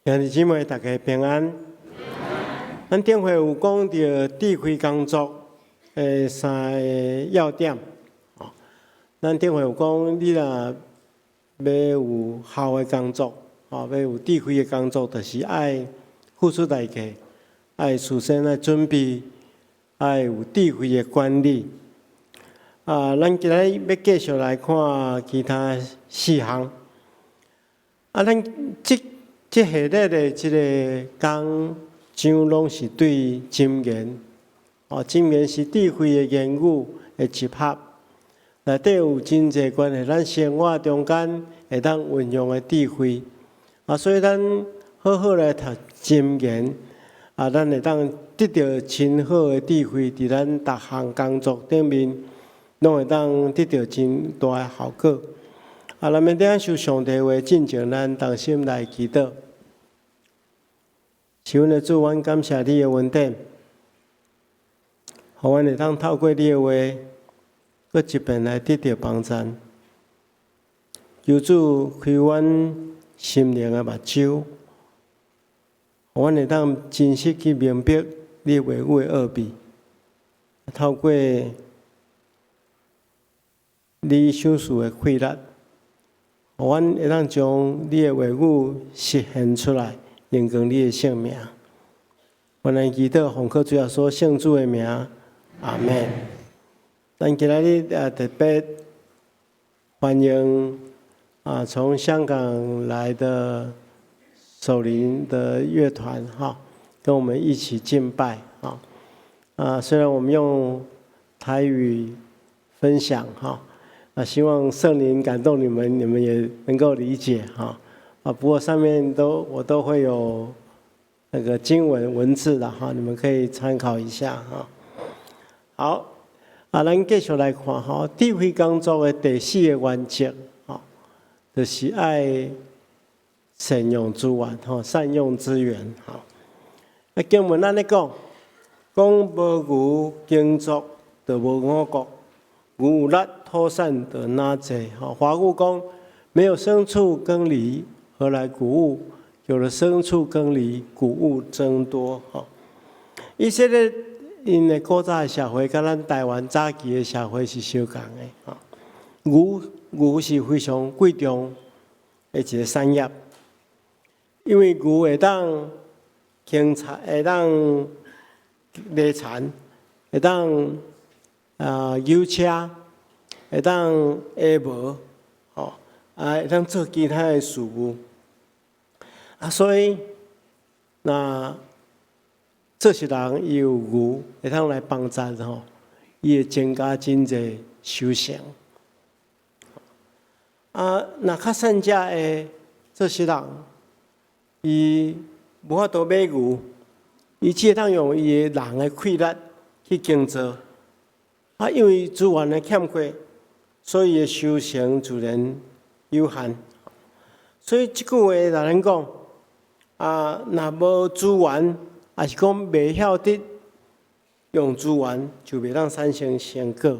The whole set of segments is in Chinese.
兄弟姊妹，大家平安。咱顶回有讲到智慧工作三个要点。咱顶回有讲，你若要有好的工作，要有智慧的工作，就是爱付出代价，爱事先来准备，爱有智慧的管理。咱今日要继续来看其他4项。咱这系列的这个讲章拢是对箴言，箴言是智慧的言语的集合，内底有真济关系咱生活中间会当运用的智慧，所以咱好好来读箴言，咱会当得到真好的智慧，伫咱逐项工作顶面，拢会当得到真大的效果。咱要领受上帝话，进前咱同心来祈祷。是阮的主，阮感谢你的恩典，互阮会当透过你的话，搁一遍来得到帮助。求主开阮心灵的目睭，互阮会当真实去明白你话语的奥秘，透过你所赐的慧力，互阮会当将你的话语实现出来。荣光你的圣名，我来祈祷，奉靠主耶稣圣主的名，阿门。咱今日特别欢迎从香港来的守灵的乐团跟我们一起敬拜虽然我们用台语分享希望圣灵感动你们，你们也能够理解不过上面我都会有那个经文文字的你们可以参考一下好，咱继续来看智慧工作的第4个原则就是爱善用资源善用资源经文安尼讲无牛耕作就无五谷，牛有力脱散就哪济华语讲没有牲畜耕犁，何来谷物？有了牲畜耕犁，谷物增多。以色列因的古早的社会，跟咱台湾早期的社会是相共的。牛是非常贵重的一个产业，因为牛会当轻产，会当犁田，会当油车，会当下磨，会当做其他的事务。所以，这些人伊有牛，会当来帮助伊会增加真济收成。较善价的这些人，伊无法度买牛，伊只会当用伊的人的气力去耕作。因为资源的欠缺，所以收成自然有限。所以这句话哪能讲？若无资源，也是讲未晓得用资源，就袂当产生成果。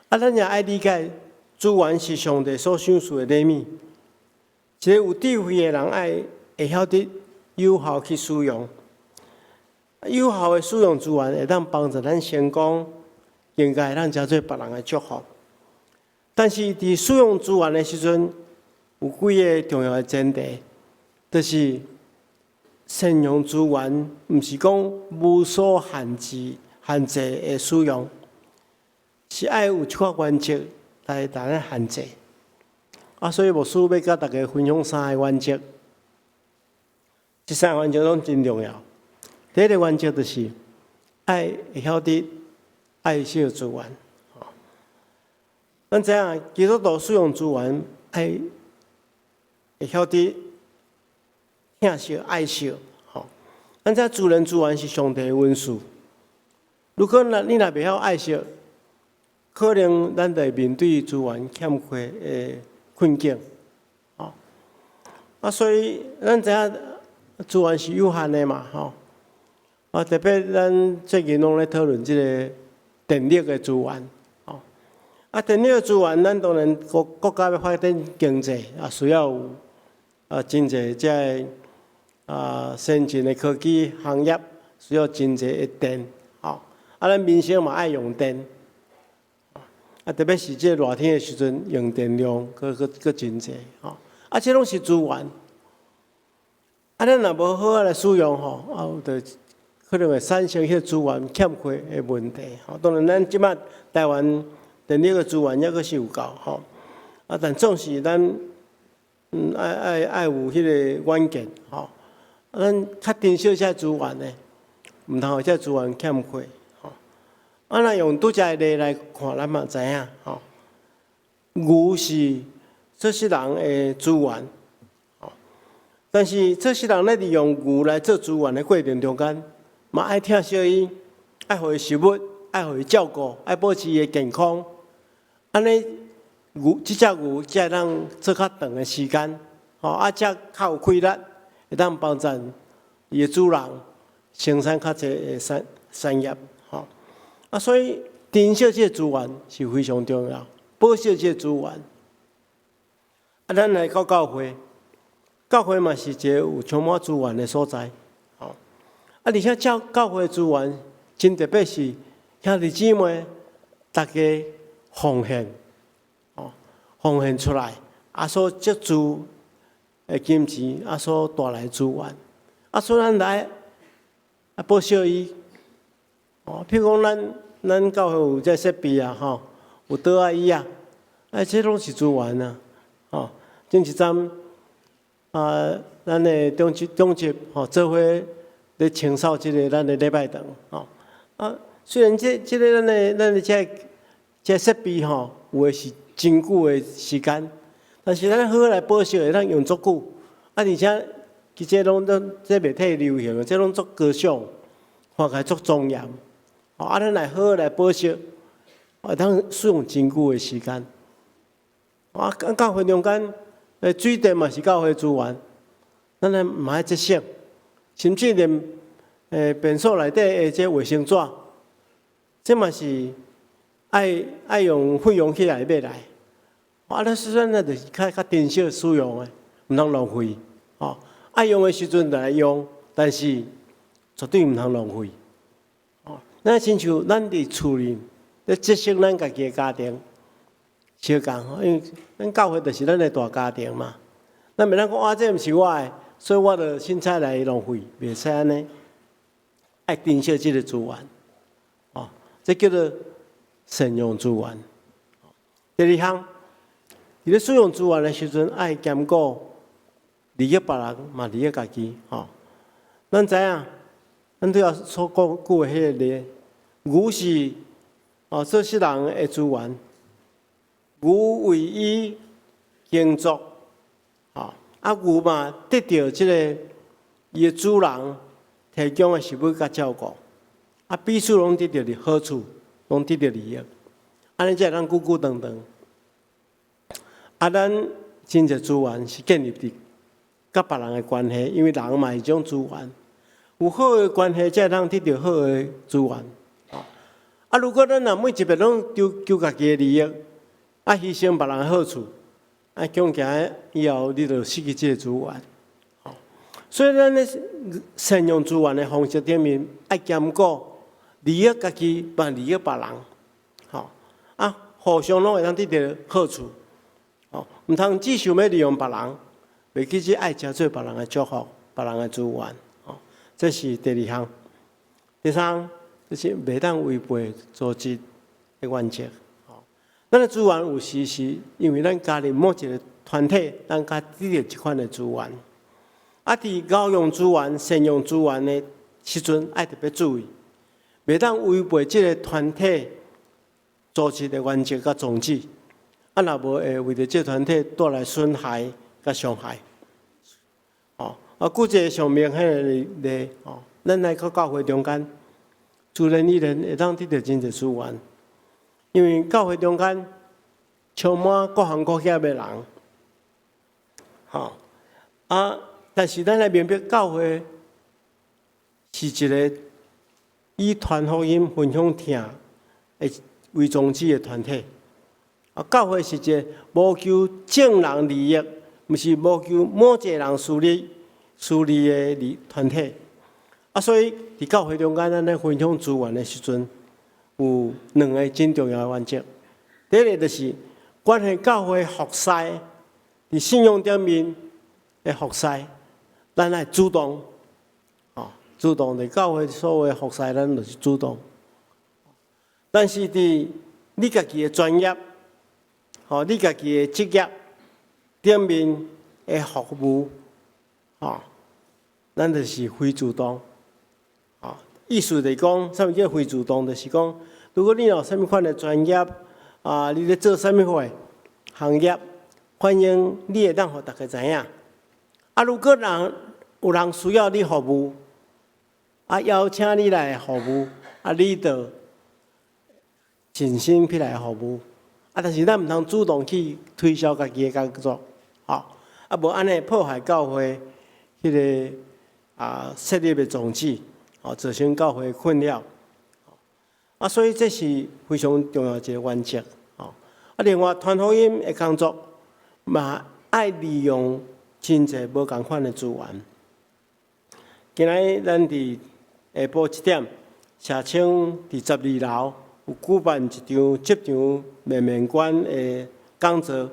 咱也爱理解，资源是上帝所赏赐的礼物。一个有智慧的人会晓得有效去使用，有效的使用资源会当帮助咱成功，应该会当成做别人的祝福。但是伫使用资源的时阵，有几个重要的前提。就是善用资源，毋是讲无所限制的使用，是爱有一个原则来限制。所以牧师要甲大家分享3个原则，这3个原则拢真重要。第一个原则就是爱会晓得爱惜资源。咱知影基督徒使用资源，爱会晓得疼惜爱惜，咱这自然资源是上帝的恩赐。如果你若袂晓爱惜，可能咱就会面对资源欠缺的困境。所以咱知影资源是有限的嘛，特别咱最近拢咧讨论这个电力的资源。电力的资源，咱当然国家要发展经济，需要有真济先进的科技行业需要真侪的电，咱民生嘛爱用电，特别是这热天的时阵，用电量佫真侪，这拢是资源。咱若无好来使用就可能会产生迄资源欠缺的问题。当然，咱即摆台湾电力的资源还佫是有够，但总是咱爱有迄个远见，咱较珍惜这资源的，毋通互这资源欠缺。若用拄则例来看，咱嘛知影，牛是这些人的资源，但是这些人咧利用牛来做资源的过程中间，嘛爱疼惜伊，爱互伊食物，爱互伊照顾，爱保持伊的健康。安尼牛，即只牛才会当做较长的时间，才较有气力，会当帮助伊的主人生产较济的产业，所以珍惜这资源是非常重要，保惜这资源。咱来到教会，教会嘛是一个有充满资源的所在，而且教会的资源真特别是兄弟姊妹大家奉献，奉献出来，所积聚的金钱，所带来资源，所以咱来保惜伊。譬如讲咱教会有这设备有桌仔椅这拢是资源前一站咱的中级做伙咧清扫咱的礼拜堂虽然这个咱的这设备有的是真久的时间，但是咱好来保守会当用足久，而且其实拢这媒体流行的，这拢足高尚，看起来足庄严。咱来好好来保守，会当使用真久的时间。教会中间水电嘛是教会资源，咱来唔爱节省，甚至连便所内底的这卫生纸，这嘛是爱用费用起来买来。咱虽然就是较珍惜使用的，唔通浪费。爱用的时阵就来用，但是绝对唔通浪费。咱亲像咱伫厝里咧节省咱家己的家庭，相共因为咱教会就是咱的大家庭嘛。咱袂当讲这毋是我的，所以我着凊彩来浪费，袂使安尼。爱珍惜这个资源，这叫做善用资源。第二项，伫咧使用资源的时阵，爱兼顾利益别人，嘛利益家己。咱知影，咱都要所讲过迄个例。牛是这些人的资源，牛为伊耕作，牛嘛得到这个伊的主人提供的食物甲照顾，彼此拢得到的好处，拢得到利益，安尼才会当久久长长。咱真侪资源是建立伫甲别人的关系，因为人嘛是一种资源，有好的关系才会当得到好的资源。如果咱若每一遍拢求家己的利益，牺牲别人的好处，恐惊以后你就失去这个资源。所以咱咧善用资源的方式顶面，爱兼顾利益家己，嘛利益别人，互相拢会当得到好处，毋通只想要利用别人，袂记去爱接做别人的祝福、别人的资源，这是第二项。第三。就是袂当违背组织的原则。咱的资源有时是因为咱家己某一个团体，咱家得到这款的资源。伫教用资源、善用资源的时阵，爱特别注意，袂当违背这个团体组织的原则甲宗旨。若无会为着这团体带来损害甲伤害。举一个上明显的例，咱来到教会中间。自然而然会当得到真侪资源，因为教会中间充满各行各业的人，但是咱来明白，教会是一个以传福音、分享疼为宗旨的团体。教会是一个无求众人利益，毋是无求某一个人私利，私利的团体。所以伫教会中间，咱咧分享资源的时阵，有2个真重要的原则。第一个就是关系教会服侍，伫信仰顶面的服侍，咱来主动，主动伫教会所有的服侍，咱就是主动。但是伫你家己的专业，你家己的职业顶面的服务，咱就是非主动。意思就是讲，啥物叫非主动？就是讲，如果你有啥物款的专业，你咧做啥物货行业，欢迎你会当互大家知影。如果有人需要你服务，邀请你来服务，你就尽心去来服务。但是咱毋通主动去推销家己的工作，无安尼破坏教会迄个设立的宗旨，造成教会困扰。所以这是非常重要一个原则。另外，传福音的工作嘛，爱利用真侪无共款的资源。今仔咱伫下晡1点，社青伫12楼有举办一场职场面面观的讲座，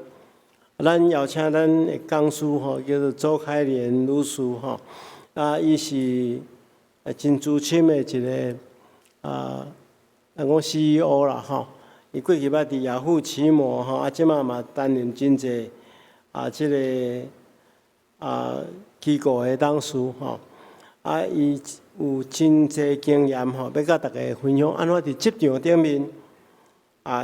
咱邀请咱的讲师叫做周开莲女士伊是真资深的一个咱讲 CEO 啦伊过去捌伫雅虎奇摩即马嘛担任真侪即个机构的董事伊有真侪经验要甲大家分享安怎伫职场顶面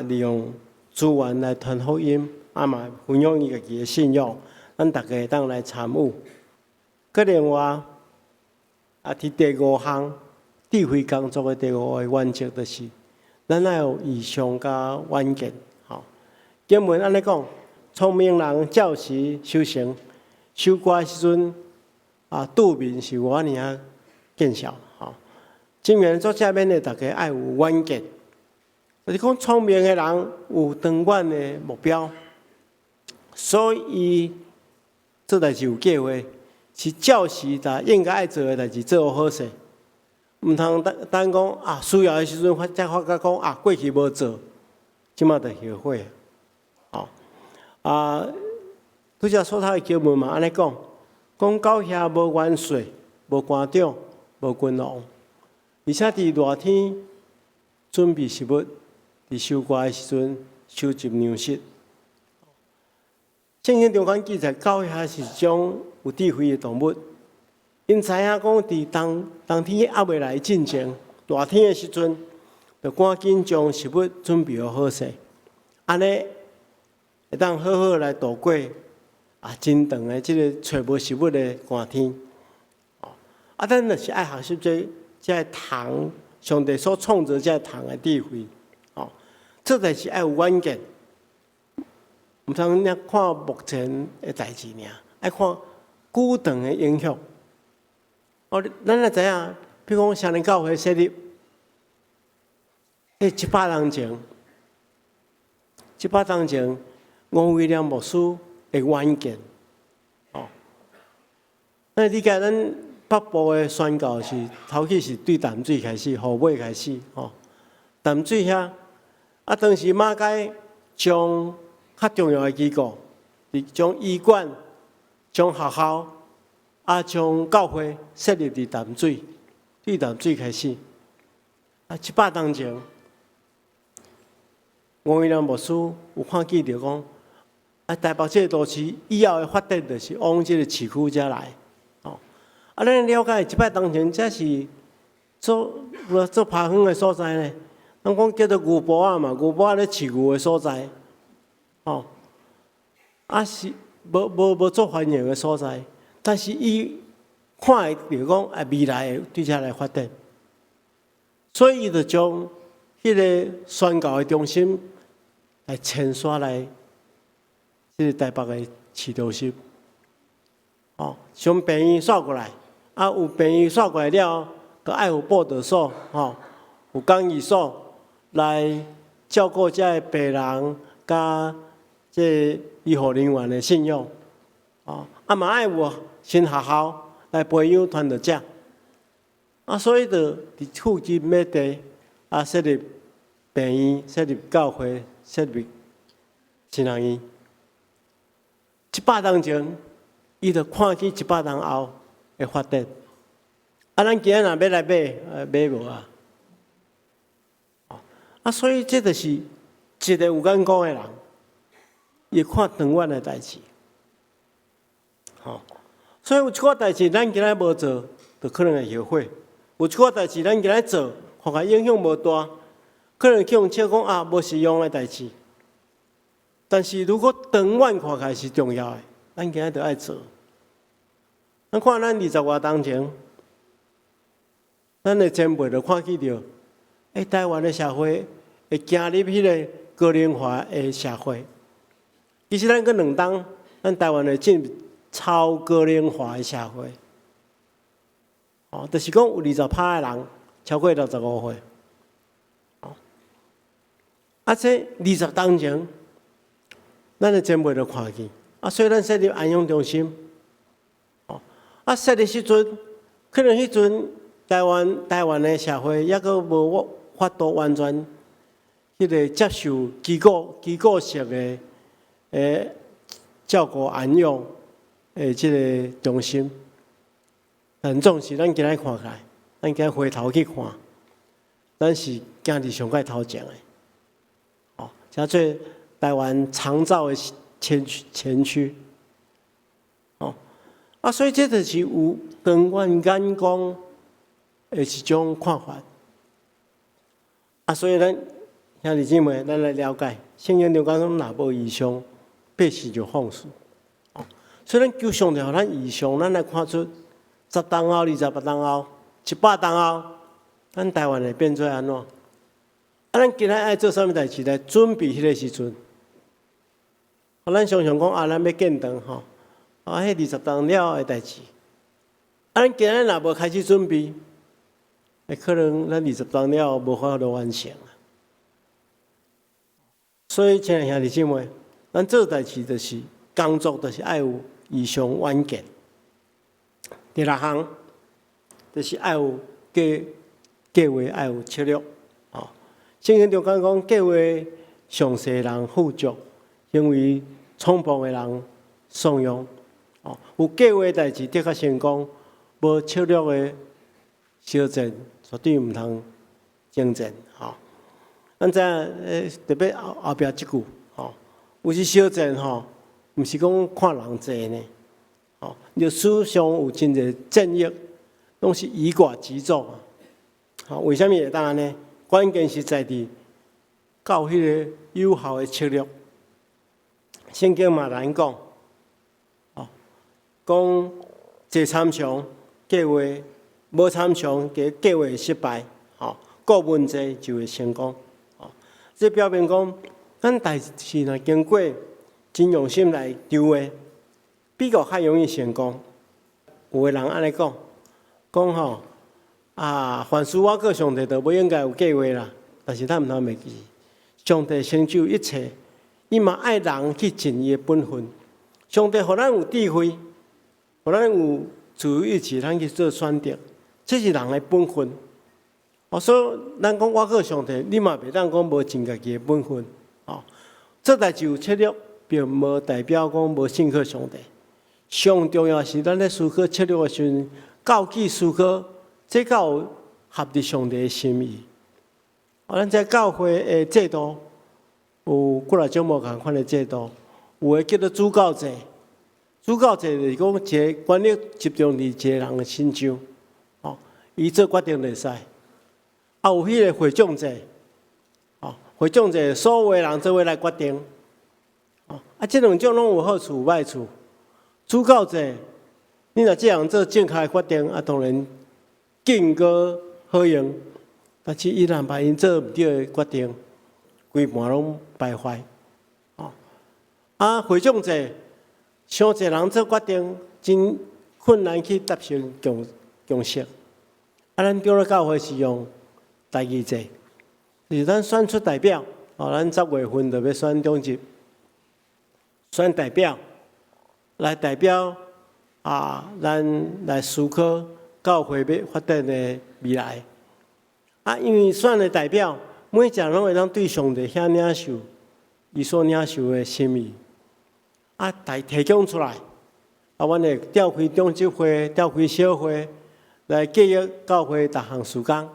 利用资源来传福音，嘛分享伊家己的信仰，咱大家会当来参与。另外伫第5项智慧工作的第5个原则就是，咱要有意向甲远见。经文安尼讲，聪明人照实修行，守寡时阵拄面是我尔见效。真愿作者勉励大家爱有远见，就是讲聪明的人有长远的目标，所以做代志有计划，是照实把应该爱做的代志做好势。毋通等讲需要的时阵才发觉讲过去无做，即马就后悔。拄则所读的经文嘛安尼讲，到遐无元帅，无官长，无君王，而且伫热天准备食物，伫收割的时阵收集粮食。圣经中间记载，狗遐是一种有智慧的动物。因知影讲，伫冬天还未来进前，热天的时阵，就赶紧将食物准备好势，安尼会当好好来度过真长的即个找无食物的寒天。咱就是爱学习这虫，上帝所创造这虫的智慧。这代志爱有远见，毋通只看目前的代志尔，爱看久长的影响。咱也知影，比如讲双年教会设立，100年前，100年前，吴威廉牧师的远见，咱理解咱北部的宣教是头起是对淡水开始，河尾开始，淡水遐，当时马街将较重要的机构，将医馆、将学校。将教会设立伫淡水，对淡水开始。100年前，吴威廉牧师有看见着讲，台北这个都市以后的发展就是往这个市区遮来。咱了解100年前这是做扒园的所在呢。咱讲叫做牛埔嘛，牛埔咧饲牛的所在，是无做繁荣的所在。但是伊看会着讲，未来会对遮来发展，所以伊就将迄个宣教的中心来迁徙来即个台北的市中心。将病院刷过来，有病院刷过来了，佮爱有报道所，有讲义所来照顾遮个病人甲即医护人员的信用，嘛爱有新学校来培养传道者。所以就伫附近买地，设立病院，设立教会，设立新人院。100年前，伊就看见100年后的发展。咱今仔若要来买无啊？所以这就是一个有眼光的人，伊看长远的代志。所以有一寡代志咱今仔无做，就可能会后悔；有一寡代志咱今仔做，互个影响无大，可能叫人笑讲无实用的代志。但是如果长远看起来是重要的，咱今仔就爱做。咱看咱20多年前，咱的前辈就看见着，台湾的社会会行入迄个高龄化的社会。其实咱搁2冬，咱台湾会进入超高龄化的社会。就是讲有20%的人超过65岁。这20年前，咱的前辈就看见，所以咱设立安养中心。设立时阵，可能迄阵台湾的社会抑阁无法度完全迄个接受机构式的照顾安养的即个中心。但总是咱今仔看起来，咱今仔回头去看，咱是行伫上界头前的。叫做台湾长照的前驱。所以这就是有长远眼光的一种看法。所以咱兄弟姊妹，咱来了解，圣经中讲若无异象，必死就放肆。所以咱求上帝互咱异象，咱来看出10年后、28年后、100年后，咱台湾会变做安怎？咱今仔爱做啥物代志来准备迄个时阵？咱常常讲咱要建堂吼。迄20年了的代志，咱今仔若无开始准备，可能咱20年了无法度完成。所以，亲爱兄弟姊妹，咱做代志就是工作，就是爱有异象远见。第6项就是爱有计划，爱有策略。圣经中讲计划详细人富足，因为匆忙的人丧用。有计划代志的确成功，无策略的小战绝对毋通征战。咱知影特别后壁即句，有时小战毋是讲看人济呢。历史上有真侪战役，拢是以寡击众。为什么会当安尼？关键是在伫到迄个有效的策略。圣经嘛难讲。讲济参详计划无参详，计划失败，顾问济就会成功。这表明讲，咱代志若经过真用心来筹划，比较较容易成功。有个人安尼讲凡事我个上帝都不应该有计划啦，但是咱毋通袂记，上帝成就一切，伊嘛爱人去尽伊的本分。上帝互咱有智慧。咱有自由意志，咱去做选择，这是人的本分。所以咱讲我个上帝，你嘛袂当讲无尽家己的本分。做代志有策略，并无代表讲无信靠上帝。上重要是咱咧思考策略的时阵，高举思考，这才有合乎上帝的心意。咱在教会的制度有几来种无共款的制度，有的叫做主教制。主教制就是讲一个权力集中伫一个人的身上，伊做决定就会使。有迄个会长制，会长制所有的人做伙来决定。这两种拢有好处有歹处。主教制，你若这样做正确的决定，当然见过好用，但是伊若万一做毋对的决定，规盘拢败坏。会长制。伤侪人做决定，真困难去达成共识。咱叫咧教会是用代议制，就是咱选出代表，咱10月份就要选中级，选代表来代表咱来思考教会要发展的未来。因为选的代表，每一个拢会当对上帝遐领受，伊所领受的心意，提供出来。阮会召开中执会、召开小会，来记录教会逐项事工。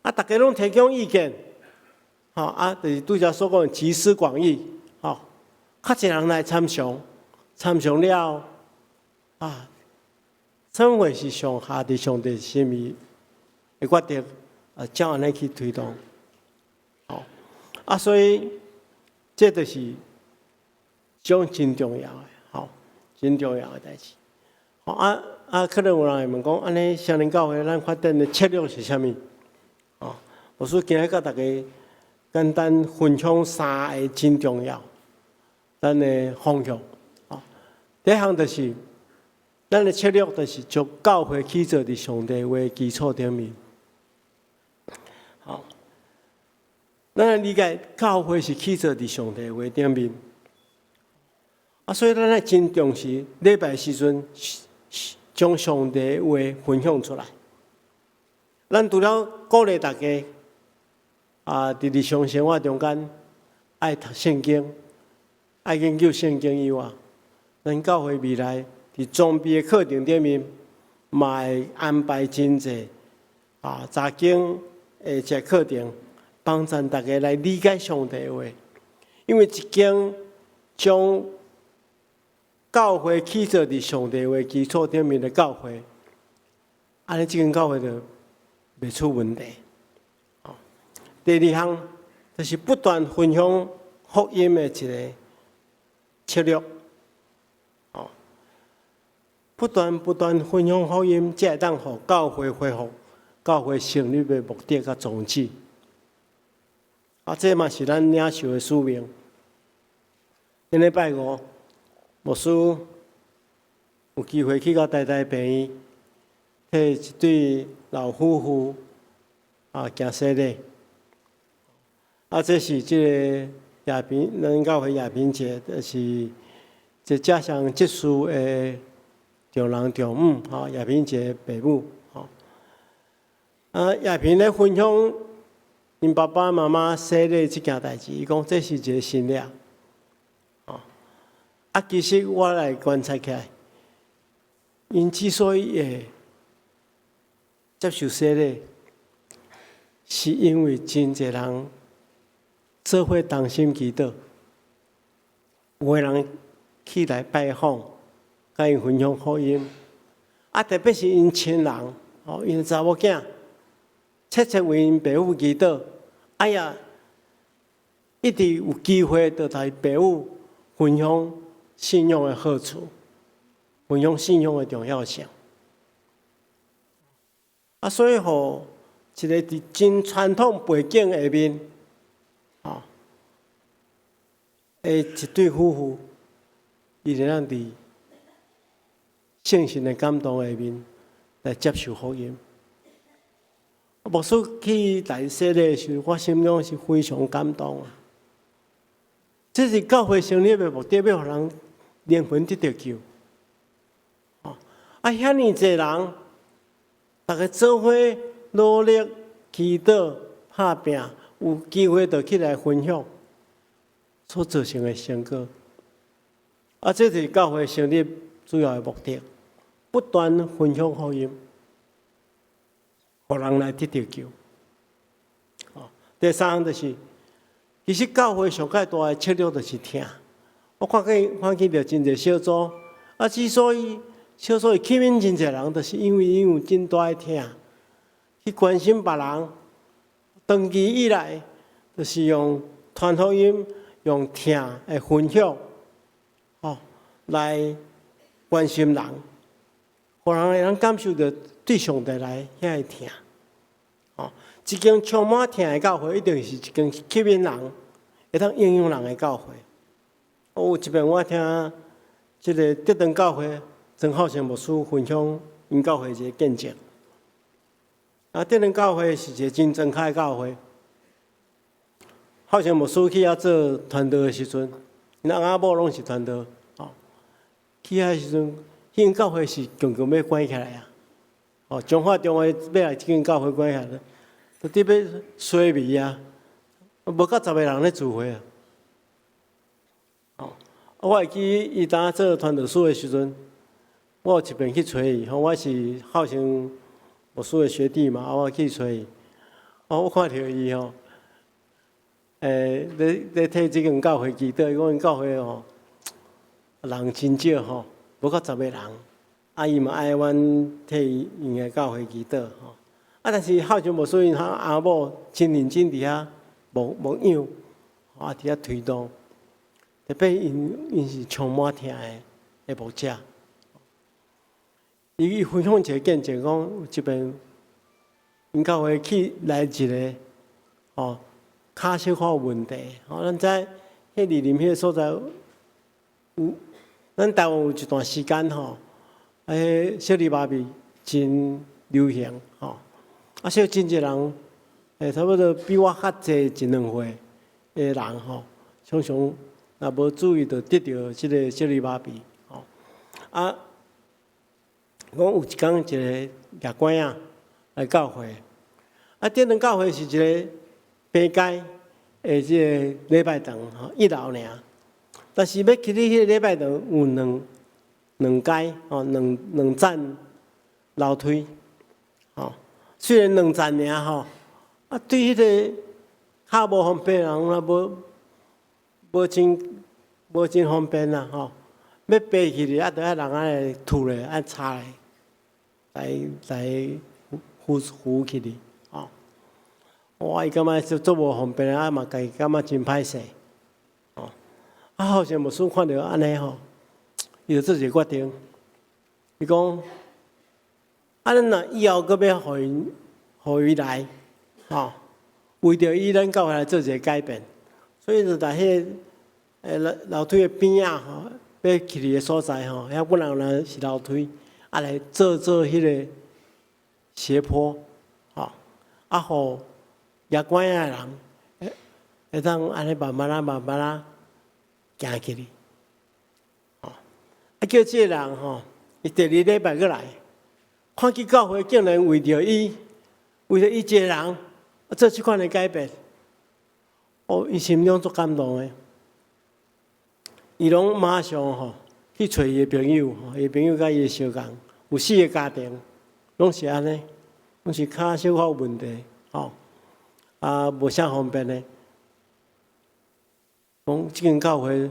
大家拢提供意见，就是拄则所讲的集思广益，较侪人来参详，参详了，什么是上下伫上帝心意的决定，照安尼去推动。所以这就是种真重要的，真重要的代志。可能有人会问讲，安尼双林教会咱发展的策略是啥物？牧师今日甲大家简单分享3个真重要咱的方向。第一项就是咱的策略，就是将教会起造伫上帝话基础顶面。咱理解教会是起造伫上帝话顶面。所以咱要真重视礼拜时阵，将上帝话分享出来。咱除了鼓励大家，伫日常生活中间爱读圣经，爱研究圣经以外，咱教会未来伫装备的课程顶面，嘛会安排真济查经的这课程，帮助大家来理解上帝的话。因为一间将教会起造伫上帝话基础顶面的教会，安尼这间教会就袂出问题。第二项就是不断分享福音的一个策略。不断分享福音，才会当互教会恢复教会成立的目的甲宗旨。这嘛是咱领袖的使命。今日拜五，牧师有机会去到台大病院，替一对老夫妇行洗礼。这是这个亚平，咱教会亚平节，就是这加上结束的长人长母，亚平节爸母，亚平咧分享因爸爸妈妈洗礼这件代志，伊讲这是一个信仰。其实我来观察起来，因之所以会接受洗礼，是因为真侪人做伙同心祈祷，有个人起来拜访，甲因分享福音，特别是因亲人，因查某囝，切切为因爸母祈祷，一直有机会就同爸母分享信仰的好处，分享信仰的重要性。所以吼，一个伫真传统背景下面，一对夫妇，伊就让伫圣神的感动下面来接受福音。牧师去来洗礼的时候，我心中是非常感动。这是教会成立的目的，要互人灵魂得到救。遐尼侪人，大家做伙努力祈祷、拍拼，有机会就起来分享所造成的成果。这是教会成立主要的目的，不断分享福音，互人来得到救。第三就是，其实教会上界大的策略就是听。我看见到真侪小组，之所以吸引真侪人，就是因为因有真大的听，去关心别人。长期以来，就是用传福音、用听的分享，来关心人，互人会感受到对上帝来遐会听。一间充满听的教会，一定是一间吸引人、会当影响人的教会。有一遍我听这个德登教会曾浩成牧师分享因教会一个见证。德登教会是一个真正开的教会。浩成牧师去遐做传道的时阵，因阿某拢是传道，去遐时阵，迄间教会是强强要关起来啊！哦，中华要来即间教会关起来，就特别衰微啊，无到10个人咧聚会啊。哦，我会记伊当做传道书的时阵，我有一遍去找伊，我是号称牧师的学弟嘛，我去找伊，我看到伊吼，咧替即间教会祈祷，伊讲因教会吼人真少吼，无到10个人，伊嘛爱阮替因个教会祈祷吼。但是号称牧师因阿某真认真伫遐牧养，伫遐推动，特别因是充满听的牧者。伊分享一个见证，讲有一遍因教会去来一个骹小可有问题，咱知迄离林迄个所在有，咱台湾有一段时间小儿麻痹真流行所以真侪人，差不多比我较济1-2岁的人常常若无注意，就得到即个小儿麻痹讲有一天一个夜官来教会，顶两教会是一个平街的即个礼拜堂1楼尔，但是要去迄个礼拜堂有两阶两站楼梯虽然2站尔对迄个较无方便的人无真方便啦要爬去哩，就要人来吐咧，插咧，来扶起哩伊感觉足无方便嘛家己感觉真歹势好像牧师看到安尼伊就做一个决定，伊讲咱若以后阁要互伊来为着伊咱教会来做一个改变，所以就在迄个楼梯的边要去的所在遐本来是楼梯，来做迄个斜坡互夜观的人会当安尼慢慢行起哩叫这个人伊第2礼拜过来，看见教会竟然为着伊一个人做这款的改变，伊心中足感动的。伊拢马上去找伊的朋友，伊的朋友甲伊的相共，有4个家庭，拢是安尼，拢是骹小可有问题无啥方便的。讲即间教会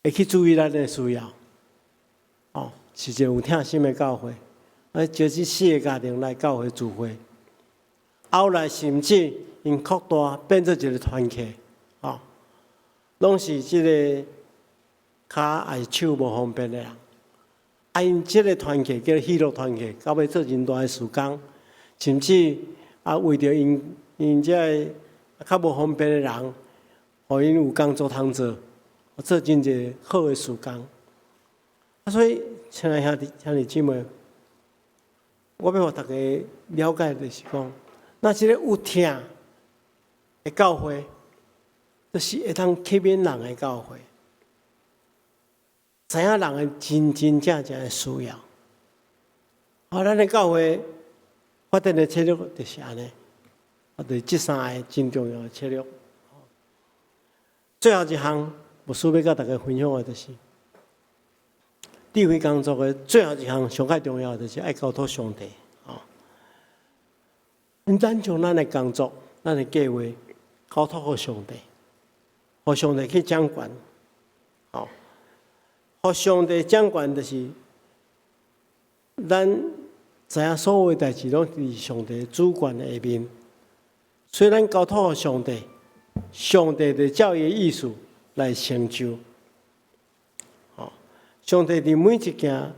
会去注意咱的需要，是一个有疼心的教会，招这4个家庭来教会聚会，后来甚至因扩大变做一个团契，拢是即个脚爱手无方便的人，因即个团契叫喜乐团契，到尾做真大的事工，甚至为着因这个较无方便的人，互因有工作通做真侪好的事工。所以，亲爱兄弟姊妹，我要互大家了解就是讲，那一个有疼的教会，就是会当吸引人的教会，知影人的真正的需要。咱的教会发展的策略就是安尼，就是这3个真重要的策略。最后一项，牧师要甲大家分享的就是，智慧工作的最后一项上较重要的就是爱交托上帝咱将咱的工作、咱的计划交托给上帝，互上帝去掌管。互上帝掌管就是咱知影所有的代志拢伫上帝主管的下面，所以咱交托给上帝，上帝就照伊的意思来成就。上帝伫每一件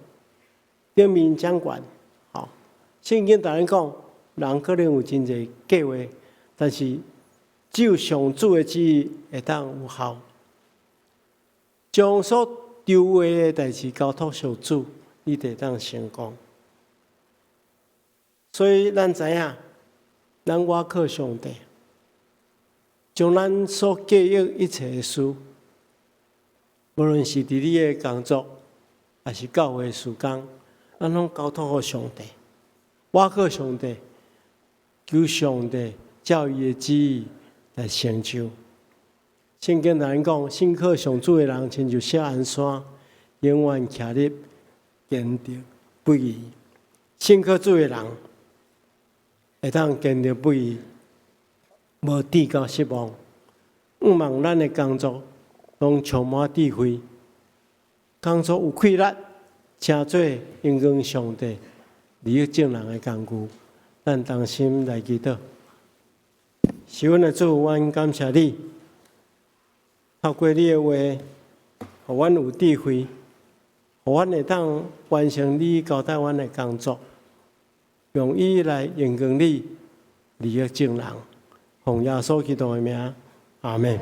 顶面掌管。圣经大人讲，人可能有真侪计划，但是只有上主的旨意会当有效。将所丢下的代志交托上主，你就会当成功。所以咱知影，咱倚靠上帝，将咱所计划一切的事，无论是伫你的工作，也是教会事工，咱拢交托给上帝。我靠上帝，求上帝照伊的旨意来成就。圣经内讲，信靠上主的人，亲像小安山，永远徛立坚定不移。信靠主的人，会当坚定不移，无跌到失望。毋望咱的工作拢充满智慧，工作有气力，诚做荣光上帝、利益众人的工具。咱同心来祈祷。是阮的主，阮感谢你，透过你的话，互阮有智慧，互阮会当完成你交代阮的工作，用伊来荣光你、利益众人。奉耶稣基督的名，阿门。